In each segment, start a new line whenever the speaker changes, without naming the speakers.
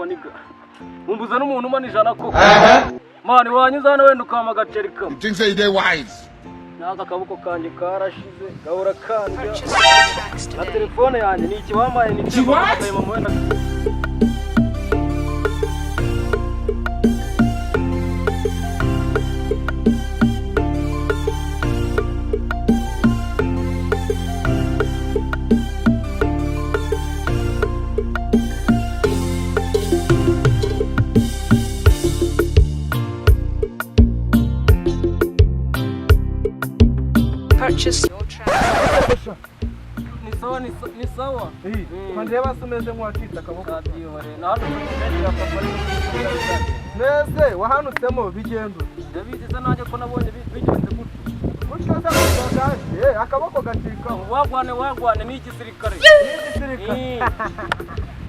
maniga mumbuza n'umuntu umanijana ko mani wanyuza hano wenda ukama agaceri kamwe
you think say they wise
naka kaboko kanje karashize gahora kandya na telefone yanjye ni ikiwamaye ni ikiwamaye mama wenda
purchase your track.
Ni sawa.
Kwandeba sumeze mwakita kaboko.
Kadihore. Na hano tumenyera papa.
Neze wahanutsemo bigendo.
Ndabizi se nanjye ko nabonye bigenze gutyo.
Gutyo za kugaje akaboko gatika.
Wagwane ni igisirikare.
Igisirikare.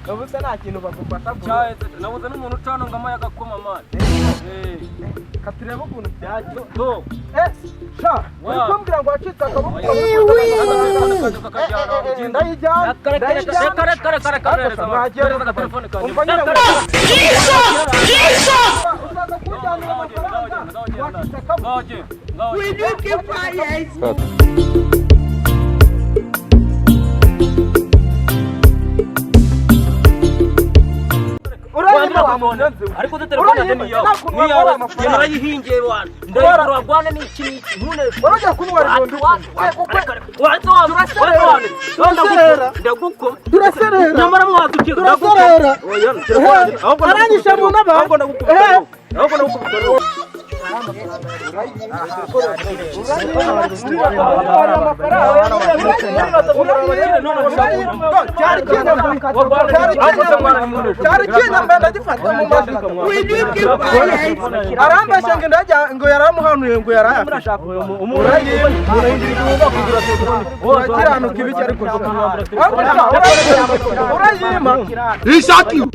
Nabuze nta kintu bagufata bwo.
Cyaye nabuze n'umuntu ucana ngama yakakoma amani.
Katureba ukuntu byaje.
Do.
Sha, wikwambira ngo wacitse akaboko. Ndayijyana.
Kare telefone kanjye. Ariko telefone yanjye ni yawe. Ni yawe. Yarayihingiye bwana. Ndayikura bwana ni iki nkune.
Urajya kunwara ibondo.
Ndagukoma.
Turaserera.
Nyamara mwatukira.
Turaserera.
Aranyisha mu n'abantu. Ahubwo ndagukubita.
ngo yaramuhanuye ngo yarayakiranuka ibiki ariko urayima
he shot you